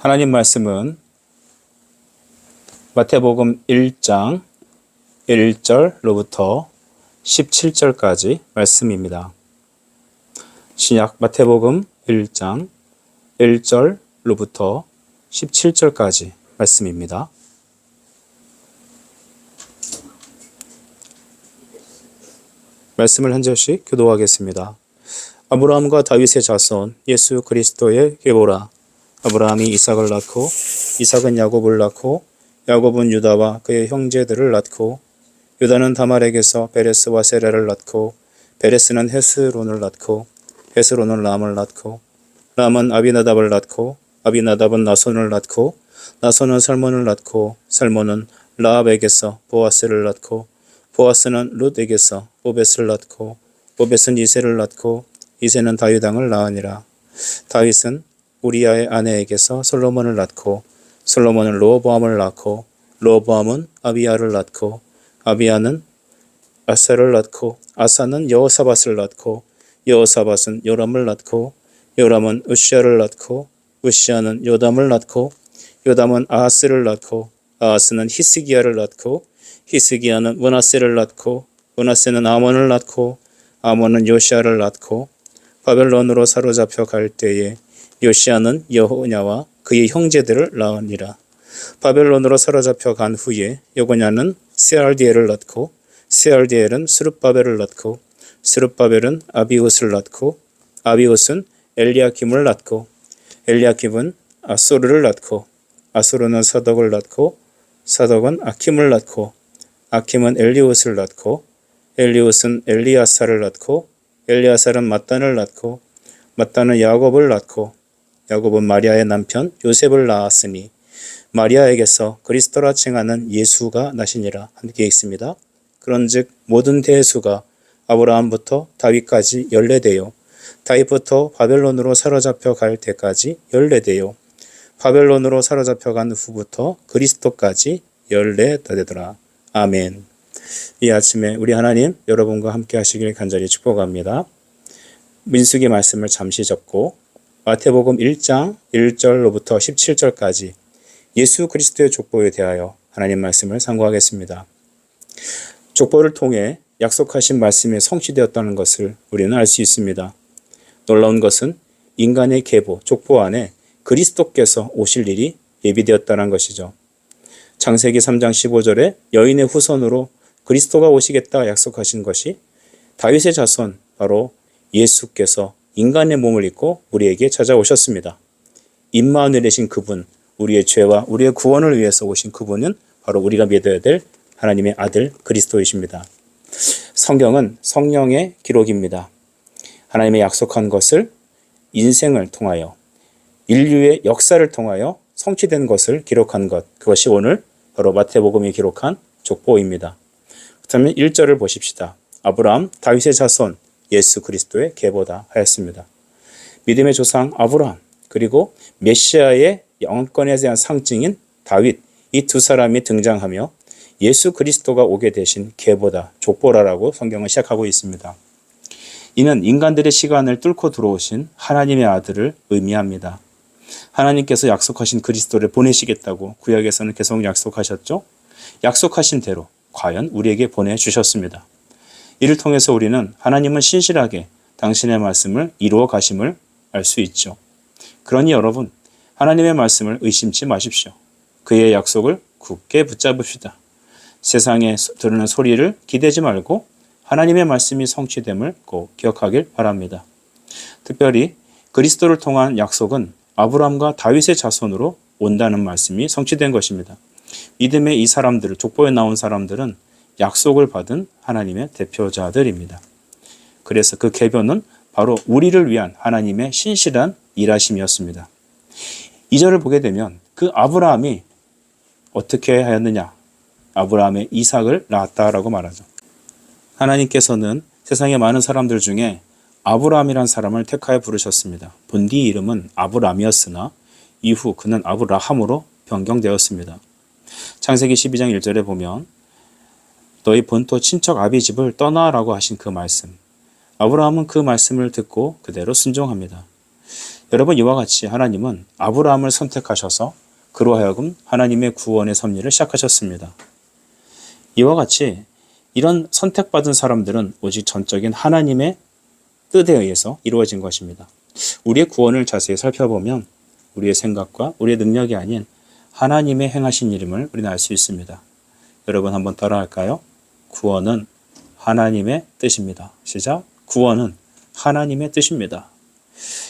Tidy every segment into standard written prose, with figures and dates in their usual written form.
하나님 말씀은 마태복음 1장 1절로부터 17절까지 말씀입니다. 신약 마태복음 1장 1절로부터 17절까지 말씀입니다. 말씀을 한 절씩 교도하겠습니다. 아브라함과 다윗의 자손 예수 그리스도의 계보라. 아브라함이 이삭을 낳고 이삭은 야곱을 낳고 야곱은 유다와 그의 형제들을 낳고 유다는 다말에게서 베레스와 세라를 낳고 베레스는 헤스론을 낳고 헤스론은 람을 낳고 람은 아비나답을 낳고 아비나답은 나손을 낳고 나손은 살몬을 낳고 살몬은 라합에게서 보아스를 낳고 보아스는 룻에게서 오벳을 낳고 오벳은 이새를 낳고 이새는 다윗 왕을 낳으니라. 다윗은 우리아의 아내에게서 솔로몬을 낳고 솔로몬은 르호보암을 낳고 르호보암은 아비야를 낳고 아비야는 아사를 낳고 아사는 여호사밧을 낳고 여호사밧은 요람을 낳고 요람은 우시야를 낳고 우시야는 요담을 낳고 요담은 아하스를 낳고 아하스는 히스기야를 낳고 히스기야는 므낫세를 낳고 므낫세는 아몬을 낳고 아몬은 요시야를 낳고 바벨론으로 사로잡혀 갈 때에 요시야는 여호냐와 그의 형제들을 낳으니라. 바벨론으로 사로잡혀 간 후에 여고냐는 세알디엘을 낳고 세알디엘은 스룹바벨을 낳고 스룹바벨은 아비웃을 낳고 아비웃은 엘리야킴을 낳고 엘리야킴은 아소르를 낳고 아소르는 사덕을 낳고 사덕은 아킴을 낳고 아킴은 엘리웃을 낳고 엘리웃은 엘리아사를 낳고 엘리아사는 mat단을 낳고 mat단은 야곱을 낳고 야곱은 마리아의 남편 요셉을 낳았으니 마리아에게서 그리스도라 칭하는 예수가 나시니라. 함께 읽습니다. 그런즉 모든 대수가 아브라함부터 다윗까지 연례되요 다윗부터 바벨론으로 사로잡혀 갈 때까지 연례되요 바벨론으로 사로잡혀 간 후부터 그리스도까지 연례되더라. 아멘. 이 아침에 우리 하나님 여러분과 함께 하시길 간절히 축복합니다. 민수기 말씀을 잠시 접고 마태복음 1장 1절로부터 17절까지 예수 그리스도의 족보에 대하여 하나님 말씀을 상고하겠습니다. 족보를 통해 약속하신 말씀이 성취되었다는 것을 우리는 알 수 있습니다. 놀라운 것은 인간의 계보, 족보 안에 그리스도께서 오실 일이 예비되었다는 것이죠. 창세기 3장 15절에 여인의 후손으로 그리스도가 오시겠다 약속하신 것이 다윗의 자손 바로 예수께서 인간의 몸을 입고 우리에게 찾아오셨습니다. 임마누엘이신 그분, 우리의 죄와 우리의 구원을 위해서 오신 그분은 바로 우리가 믿어야 될 하나님의 아들 그리스도이십니다. 성경은 성령의 기록입니다. 하나님의 약속한 것을 인생을 통하여 인류의 역사를 통하여 성취된 것을 기록한 것, 그것이 오늘 바로 마태복음이 기록한 족보입니다. 그렇다면 1절을 보십시다. 아브라함, 다윗의 자손, 예수 그리스도의 계보다 하였습니다. 믿음의 조상 아브라함 그리고 메시아의 영권에 대한 상징인 다윗, 이 두 사람이 등장하며 예수 그리스도가 오게 되신 계보다 족보라라고 성경은 시작하고 있습니다. 이는 인간들의 시간을 뚫고 들어오신 하나님의 아들을 의미합니다. 하나님께서 약속하신 그리스도를 보내시겠다고 구약에서는 계속 약속하셨죠. 약속하신 대로 과연 우리에게 보내주셨습니다. 이를 통해서 우리는 하나님은 신실하게 당신의 말씀을 이루어 가심을 알 수 있죠. 그러니 여러분, 하나님의 말씀을 의심치 마십시오. 그의 약속을 굳게 붙잡읍시다. 세상에 들으는 소리를 기대지 말고 하나님의 말씀이 성취됨을 꼭 기억하길 바랍니다. 특별히 그리스도를 통한 약속은 아브라함과 다윗의 자손으로 온다는 말씀이 성취된 것입니다. 믿음의 이 사람들, 족보에 나온 사람들은 약속을 받은 하나님의 대표자들입니다. 그래서 그 계보는 바로 우리를 위한 하나님의 신실한 일하심이었습니다. 2절을 보게 되면 그 아브라함이 어떻게 하였느냐? 아브라함의 이삭을 낳았다라고 말하죠. 하나님께서는 세상의 많은 사람들 중에 아브라함이란 사람을 택하여 부르셨습니다. 본디 이름은 아브람이었으나 이후 그는 아브라함으로 변경되었습니다. 창세기 12장 1절에 보면 너희 본토 친척 아비 집을 떠나라고 하신 그 말씀. 아브라함은 그 말씀을 듣고 그대로 순종합니다. 여러분, 이와 같이 하나님은 아브라함을 선택하셔서 그로 하여금 하나님의 구원의 섭리를 시작하셨습니다. 이와 같이 이런 선택받은 사람들은 오직 전적인 하나님의 뜻에 의해서 이루어진 것입니다. 우리의 구원을 자세히 살펴보면 우리의 생각과 우리의 능력이 아닌 하나님의 행하신 일임을 우리는 알 수 있습니다. 여러분 한번 따라할까요? 구원은 하나님의 뜻입니다. 시작. 구원은 하나님의 뜻입니다.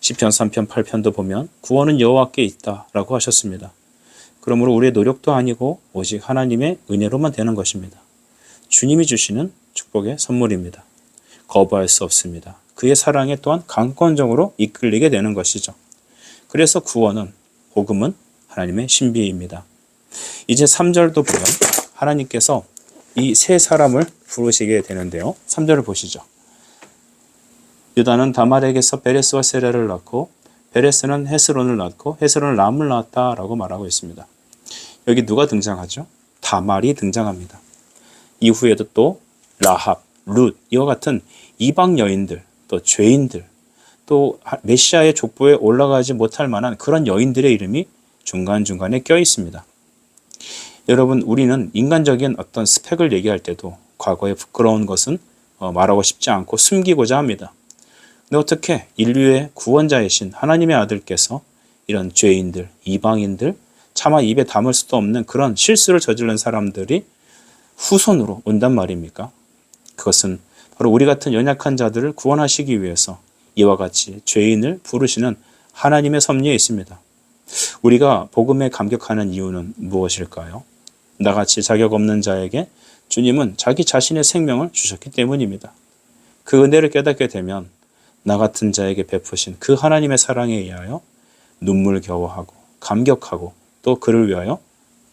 시편 3편 8편도 보면 구원은 여호와께 있다라고 하셨습니다. 그러므로 우리의 노력도 아니고 오직 하나님의 은혜로만 되는 것입니다. 주님이 주시는 축복의 선물입니다. 거부할 수 없습니다. 그의 사랑에 또한 강권적으로 이끌리게 되는 것이죠. 그래서 구원은, 복음은 하나님의 신비입니다. 이제 3절도 보면 하나님께서 이 세 사람을 부르시게 되는데요. 3절을 보시죠. 유다는 다말에게서 베레스와 세라를 낳고 베레스는 헤스론을 낳고 헤스론은 람을 낳았다라고 말하고 있습니다. 여기 누가 등장하죠? 다말이 등장합니다. 이후에도 또 라합, 룻 이와 같은 이방 여인들, 또 죄인들, 또 메시아의 족보에 올라가지 못할 만한 그런 여인들의 이름이 중간중간에 껴 있습니다. 여러분, 우리는 인간적인 어떤 스펙을 얘기할 때도 과거에 부끄러운 것은 말하고 싶지 않고 숨기고자 합니다. 근데 어떻게 인류의 구원자이신 하나님의 아들께서 이런 죄인들, 이방인들, 차마 입에 담을 수도 없는 그런 실수를 저지른 사람들이 후손으로 온단 말입니까? 그것은 바로 우리 같은 연약한 자들을 구원하시기 위해서 이와 같이 죄인을 부르시는 하나님의 섭리에 있습니다. 우리가 복음에 감격하는 이유는 무엇일까요? 나같이 자격 없는 자에게 주님은 자기 자신의 생명을 주셨기 때문입니다. 그 은혜를 깨닫게 되면 나 같은 자에게 베푸신 그 하나님의 사랑에 의하여 눈물겨워하고 감격하고 또 그를 위하여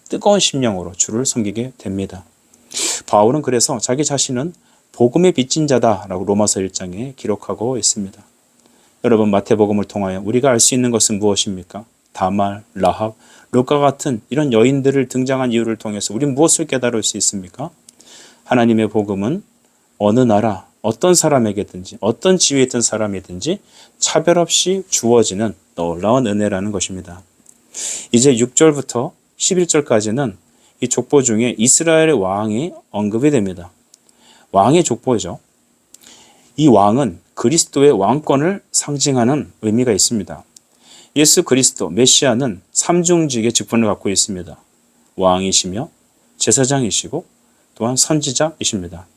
뜨거운 심령으로 주를 섬기게 됩니다. 바울은 그래서 자기 자신은 복음의 빚진 자다라고 로마서 1장에 기록하고 있습니다. 여러분, 마태복음을 통하여 우리가 알 수 있는 것은 무엇입니까? 다말, 라합, 룻과 같은 이런 여인들을 등장한 이유를 통해서 우리는 무엇을 깨달을 수 있습니까? 하나님의 복음은 어느 나라, 어떤 사람에게든지 어떤 지위에 있던 사람이든지 차별 없이 주어지는 놀라운 은혜라는 것입니다. 이제 6절부터 11절까지는 이 족보 중에 이스라엘의 왕이 언급이 됩니다. 왕의 족보죠. 이 왕은 그리스도의 왕권을 상징하는 의미가 있습니다. 예수 그리스도 메시아는 삼중직의 직분을 갖고 있습니다. 왕이시며 제사장이시고 또한 선지자이십니다.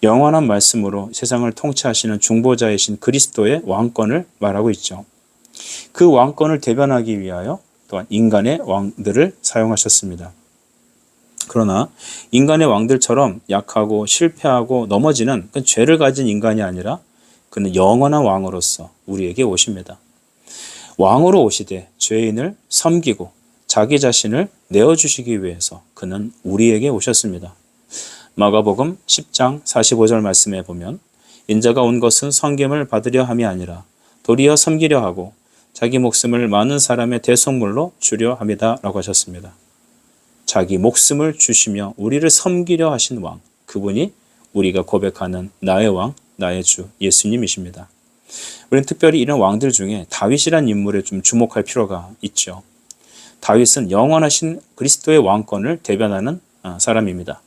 영원한 말씀으로 세상을 통치하시는 중보자이신 그리스도의 왕권을 말하고 있죠. 그 왕권을 대변하기 위하여 또한 인간의 왕들을 사용하셨습니다. 그러나 인간의 왕들처럼 약하고 실패하고 넘어지는 그 죄를 가진 인간이 아니라 그는 영원한 왕으로서 우리에게 오십니다. 왕으로 오시되 죄인을 섬기고 자기 자신을 내어주시기 위해서 그는 우리에게 오셨습니다. 마가복음 10장 45절 말씀에 보면 인자가 온 것은 섬김을 받으려 함이 아니라 도리어 섬기려 하고 자기 목숨을 많은 사람의 대속물로 주려 함이다 라고 하셨습니다. 자기 목숨을 주시며 우리를 섬기려 하신 왕, 그분이 우리가 고백하는 나의 왕, 나의 주 예수님이십니다. 우리는 특별히 이런 왕들 중에 다윗이라는 인물에 좀 주목할 필요가 있죠. 다윗은 영원하신 그리스도의 왕권을 대변하는 사람입니다.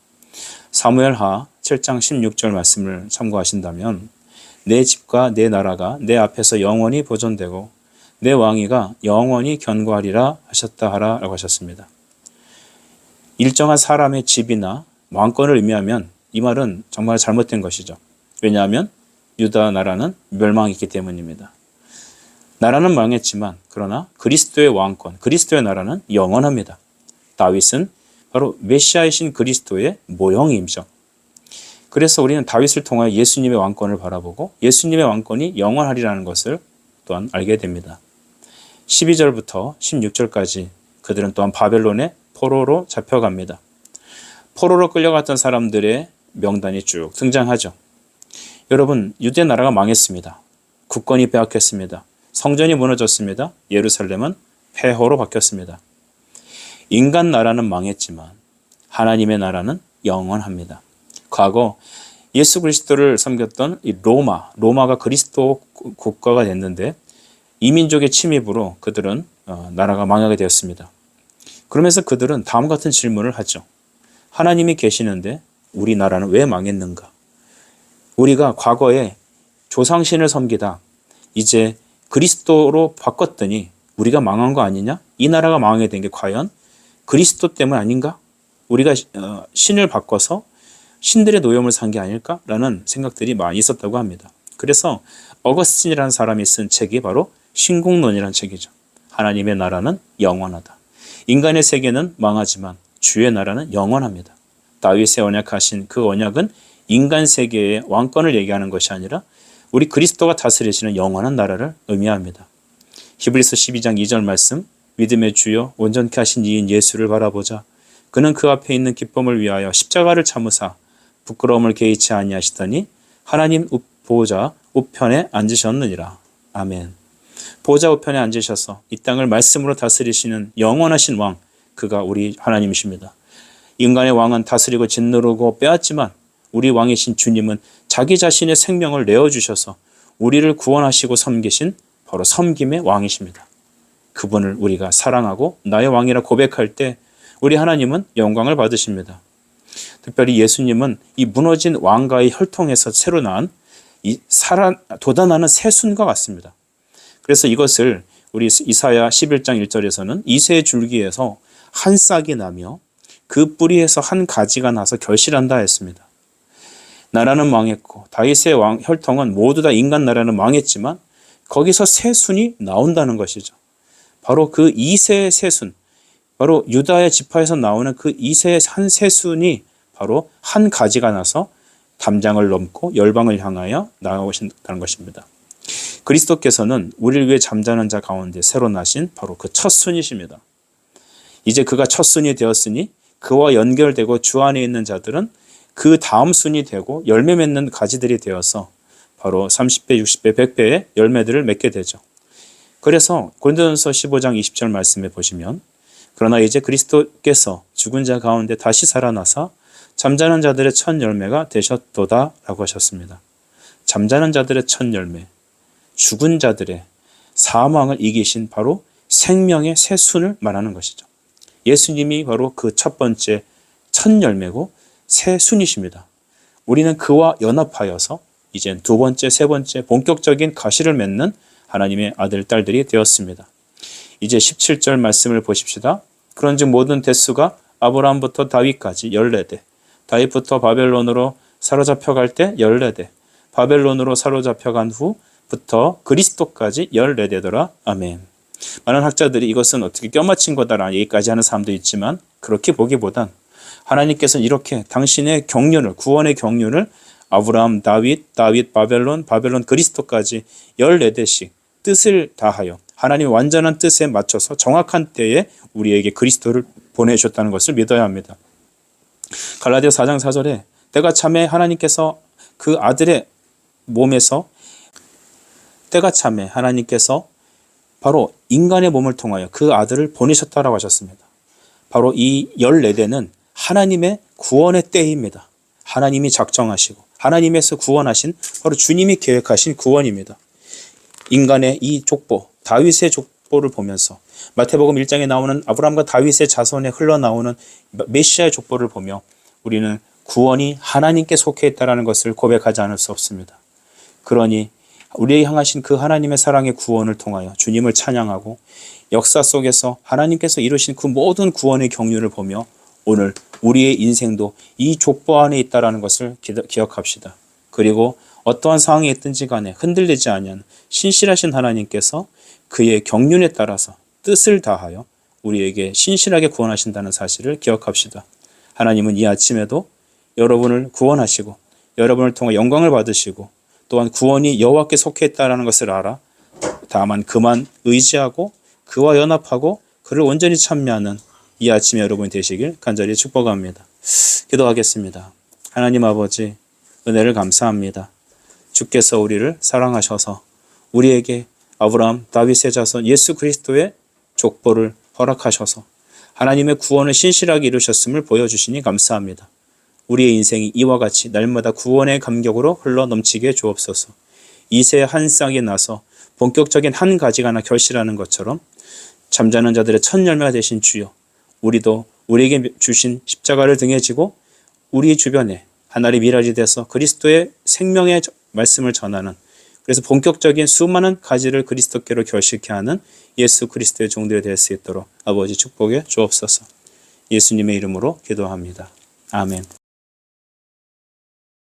사무엘하 7장 16절 말씀을 참고하신다면 내 집과 내 나라가 내 앞에서 영원히 보존되고 내 왕위가 영원히 견고하리라 하셨다 하라 라고 하셨습니다. 일정한 사람의 집이나 왕권을 의미하면 이 말은 정말 잘못된 것이죠. 왜냐하면 유다 나라는 멸망했기 때문입니다. 나라는 망했지만 그러나 그리스도의 왕권, 그리스도의 나라는 영원합니다. 다윗은 바로 메시아이신 그리스도의 모형이죠. 그래서 우리는 다윗을 통하여 예수님의 왕권을 바라보고 예수님의 왕권이 영원하리라는 것을 또한 알게 됩니다. 12절부터 16절까지 그들은 또한 바벨론의 포로로 잡혀갑니다. 포로로 끌려갔던 사람들의 명단이 쭉 등장하죠. 여러분, 유대 나라가 망했습니다. 국권이 빼앗겼습니다. 성전이 무너졌습니다. 예루살렘은 폐허로 바뀌었습니다. 인간 나라는 망했지만 하나님의 나라는 영원합니다. 과거 예수 그리스도를 섬겼던 이 로마가 그리스도 국가가 됐는데 이민족의 침입으로 그들은 나라가 망하게 되었습니다. 그러면서 그들은 다음 같은 질문을 하죠. 하나님이 계시는데 우리나라는 왜 망했는가? 우리가 과거에 조상신을 섬기다 이제 그리스도로 바꿨더니 우리가 망한 거 아니냐? 이 나라가 망하게 된 게 과연 그리스도 때문 아닌가? 우리가 신을 바꿔서 신들의 노염을 산 게 아닐까라는 생각들이 많이 있었다고 합니다. 그래서 어거스틴이라는 사람이 쓴 책이 바로 신국론이라는 책이죠. 하나님의 나라는 영원하다. 인간의 세계는 망하지만 주의 나라는 영원합니다. 다윗의 언약하신 그 언약은 인간 세계의 왕권을 얘기하는 것이 아니라 우리 그리스도가 다스리시는 영원한 나라를 의미합니다. 히브리서 12장 2절 말씀, 믿음의 주요 온전케 하신 이인 예수를 바라보자. 그는 그 앞에 있는 기쁨을 위하여 십자가를 참으사 부끄러움을 개의치 아니하시더니 하나님 보호자 우편에 앉으셨느니라. 아멘. 보호자 우편에 앉으셔서 이 땅을 말씀으로 다스리시는 영원하신 왕, 그가 우리 하나님이십니다. 인간의 왕은 다스리고 짓누르고 빼앗지만 우리 왕이신 주님은 자기 자신의 생명을 내어주셔서 우리를 구원하시고 섬기신 바로 섬김의 왕이십니다. 그분을 우리가 사랑하고 나의 왕이라 고백할 때 우리 하나님은 영광을 받으십니다. 특별히 예수님은 이 무너진 왕가의 혈통에서 새로 난 이 돋아나는 새순과 같습니다. 그래서 이것을 우리 이사야 11장 1절에서는 이새의 줄기에서 한 싹이 나며 그 뿌리에서 한 가지가 나서 결실한다 했습니다. 나라는 망했고 다윗의 왕 혈통은 모두 다 인간 나라는 망했지만 거기서 새순이 나온다는 것이죠. 바로 그 이새의 새순, 바로 유다의 지파에서 나오는 그 이새의 한 새순이 바로 한 가지가 나서 담장을 넘고 열방을 향하여 나아오신다는 것입니다. 그리스도께서는 우리를 위해 잠자는 자 가운데 새로 나신 바로 그 첫 순이십니다. 이제 그가 첫 순이 되었으니 그와 연결되고 주 안에 있는 자들은 그 다음 순이 되고 열매 맺는 가지들이 되어서 바로 30배, 60배, 100배의 열매들을 맺게 되죠. 그래서 고린도전서 15장 20절 말씀에 보시면 그러나 이제 그리스도께서 죽은 자 가운데 다시 살아나사 잠자는 자들의 첫 열매가 되셨도다 라고 하셨습니다. 잠자는 자들의 첫 열매, 죽은 자들의 사망을 이기신 바로 생명의 새 순을 말하는 것이죠. 예수님이 바로 그 첫 번째 첫 열매고 새 순이십니다. 우리는 그와 연합하여서 이제 두 번째, 세 번째 본격적인 가시를 맺는 하나님의 아들, 딸들이 되었습니다. 이제 17절 말씀을 보십시다. 그런즉 모든 대수가 아브라함부터 다윗까지 14대, 다윗부터 바벨론으로 사로잡혀갈 때 14대, 바벨론으로 사로잡혀간 후부터 그리스도까지 14대더라. 아멘. 많은 학자들이 이것은 어떻게 껴맞힌 거다라는 얘기까지 하는 사람도 있지만 그렇게 보기보단 하나님께서는 이렇게 당신의 경륜을, 구원의 경륜을 아브라함, 다윗, 바벨론, 그리스도까지 14대씩 뜻을 다하여 하나님의 완전한 뜻에 맞춰서 정확한 때에 우리에게 그리스도를 보내주셨다는 것을 믿어야 합니다. 갈라디아 4장 4절에 때가 참에 하나님께서 그 아들의 몸에서 때가 참에 하나님께서 바로 인간의 몸을 통하여 그 아들을 보내셨다라고 하셨습니다. 바로 이 14대는 하나님의 구원의 때입니다. 하나님이 작정하시고 하나님에서 구원하신 바로 주님이 계획하신 구원입니다. 인간의 이 족보, 다윗의 족보를 보면서 마태복음 1장에 나오는 아브라함과 다윗의 자손에 흘러나오는 메시아의 족보를 보며 우리는 구원이 하나님께 속해 있다는 것을 고백하지 않을 수 없습니다. 그러니 우리에게 향하신 그 하나님의 사랑의 구원을 통하여 주님을 찬양하고 역사 속에서 하나님께서 이루신 그 모든 구원의 경륜을 보며 오늘 우리의 인생도 이 족보 안에 있다는 것을 기억합시다. 그리고 어떠한 상황에 있든지 간에 흔들리지 아니한 신실하신 하나님께서 그의 경륜에 따라서 뜻을 다하여 우리에게 신실하게 구원하신다는 사실을 기억합시다. 하나님은 이 아침에도 여러분을 구원하시고 여러분을 통해 영광을 받으시고 또한 구원이 여호와께 속해 있다는 것을 알아 다만 그만 의지하고 그와 연합하고 그를 온전히 참여하는 이 아침에 여러분이 되시길 간절히 축복합니다. 기도하겠습니다. 하나님 아버지, 은혜를 감사합니다. 주께서 우리를 사랑하셔서 우리에게 아브라함, 다윗의 자손 예수 그리스도의 족보를 허락하셔서 하나님의 구원을 신실하게 이루셨음을 보여주시니 감사합니다. 우리의 인생이 이와 같이 날마다 구원의 감격으로 흘러 넘치게 주옵소서. 이새 한 쌍이 나서 본격적인 한 가지가 하나 결실하는 것처럼 잠자는 자들의 첫 열매가 되신 주여, 우리도 우리에게 주신 십자가를 등에 지고 우리 주변에 하나의 미랄이 돼서 그리스도의 생명의 말씀을 전하는, 그래서 본격적인 수많은 가지를 그리스도께로 결실케 하는 예수 그리스도의 종들이 될 수 있도록 아버지 축복해 주옵소서. 예수님의 이름으로 기도합니다. 아멘.